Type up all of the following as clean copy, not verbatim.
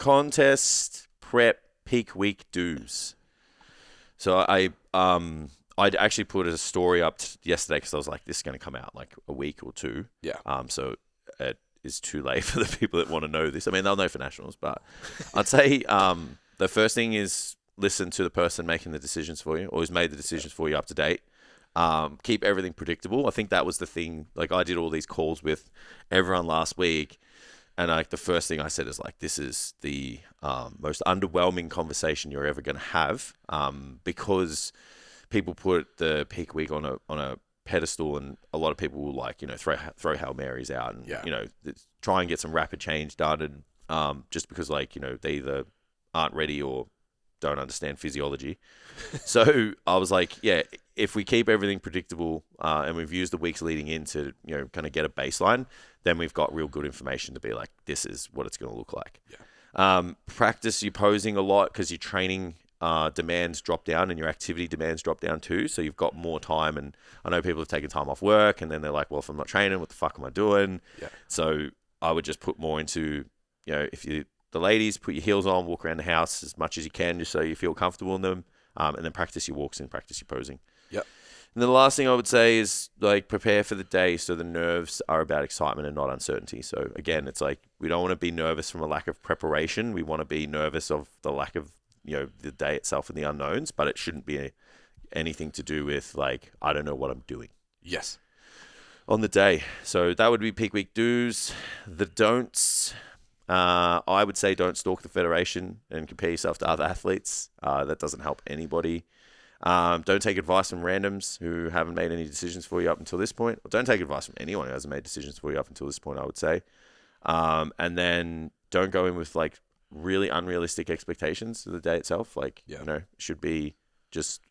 contest prep peak week do's. So I'd actually put a story up yesterday because I was like, this is going to come out like a week or two. Yeah. So it is too late for the people that want to know this. I mean, they'll know for nationals, but I'd say the first thing is listen to the person making the decisions for you or who's made the decisions for you up to date. Keep everything predictable. I think that was the thing. Like I did all these calls with everyone last week. And like the first thing I said is like, this is the most underwhelming conversation you're ever going to have because people put the peak week on a pedestal, and a lot of people will like throw Hail Marys out and try and get some rapid change done, and just because like they either aren't ready or don't understand physiology. So I was like, yeah, if we keep everything predictable and we've used the weeks leading in to kind of get a baseline, then we've got real good information to be like, this is what it's going to look like. Yeah. Practice your posing a lot because your training demands drop down and your activity demands drop down too. So you've got more time. And I know people have taken time off work and then they're like, well, if I'm not training, what the fuck am I doing? Yeah. So I would just put more into, the ladies, put your heels on, walk around the house as much as you can just so you feel comfortable in them. And then practice your walks and practice your posing. Yep. And then the last thing I would say is like prepare for the day so the nerves are about excitement and not uncertainty. So again, it's like we don't want to be nervous from a lack of preparation. We want to be nervous of the lack of, the day itself and the unknowns, but it shouldn't be anything to do with like, I don't know what I'm doing. Yes. On the day. So that would be peak week do's. The don'ts, I would say don't stalk the federation and compare yourself to other athletes. That doesn't help anybody. Don't take advice from randoms who haven't made any decisions for you up until this point. Or don't take advice from anyone who hasn't made decisions for you up until this point, I would say. And then don't go in with like really unrealistic expectations of the day itself. Like, it should be just,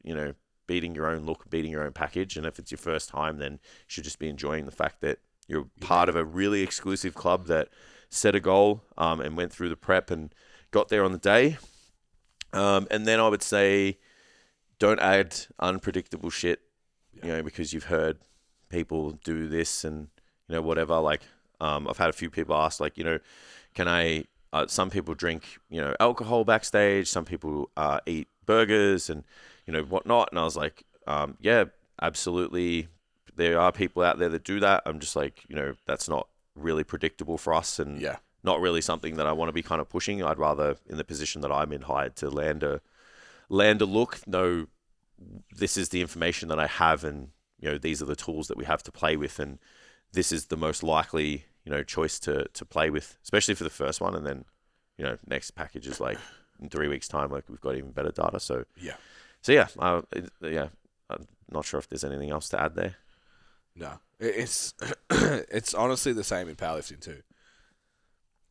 beating your own look, beating your own package. And if it's your first time, then you should just be enjoying the fact that you're part of a really exclusive club that set a goal and went through the prep and got there on the day. And then I would say don't add unpredictable shit, because you've heard people do this and, whatever. Like, I've had a few people ask, like, can I, some people drink, alcohol backstage. Some people eat burgers and, whatnot. And I was like, yeah, absolutely. There are people out there that do that. I'm just like, that's not really predictable for us and not really something that I want to be kind of pushing. I'd rather, in the position that I'm in, hired to land a look. No, this is the information that I have, and these are the tools that we have to play with, and this is the most likely choice to play with, especially for the first one. And then next package is like in 3 weeks time, like we've got even better data. So I'm not sure if there's anything else to add there. No, it's it's honestly the same in powerlifting too.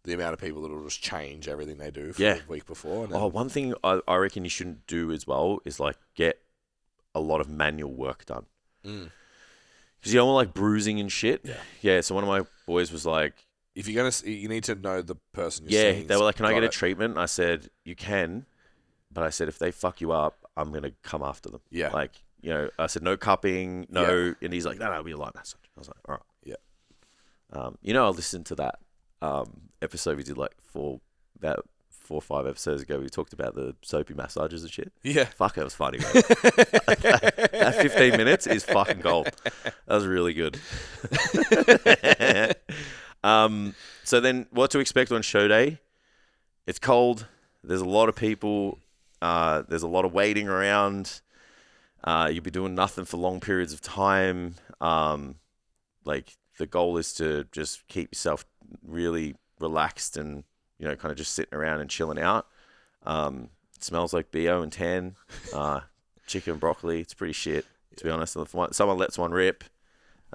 The amount of people that will just change everything they do from the week before. And one thing I reckon you shouldn't do as well is like get a lot of manual work done. Because you don't want like bruising and shit. Yeah. So one of my boys was like, if you're you need to know the person you're seeing. They were like, can I get a treatment? I said, you can. But I said, if they fuck you up, I'm going to come after them. Yeah. Like, I said, no cupping, no. Yeah. And he's like, no, it'll be a light massage. I was like, all right. Yeah. I listened to that episode we did like about 4 or 5 episodes ago. We talked about the soapy massages and shit. Yeah. Fuck, that was funny, man. that 15 minutes is fucking gold. That was really good. So then what to expect on show day? It's cold. There's a lot of people. There's a lot of waiting around. You'll be doing nothing for long periods of time. Like the goal is to just keep yourself really relaxed and, kind of just sitting around and chilling out. It smells like BO and tan, chicken and broccoli. It's pretty shit, to be honest. If someone lets one rip,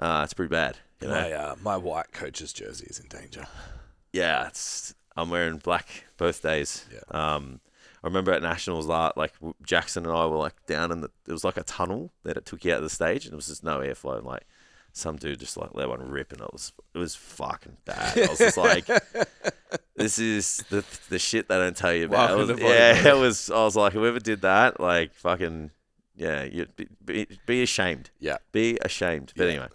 it's pretty bad. My white coach's jersey is in danger. Yeah, I'm wearing black both days. Yeah. I remember at Nationals, like Jackson and I were like down in it was like a tunnel that it took you out of the stage, and there was just no airflow. And like some dude just like let one rip, and it was fucking bad. I was just like, this is the shit they don't tell you about. I was like, whoever did that, like fucking, you be ashamed. Yeah, be ashamed. But anyway,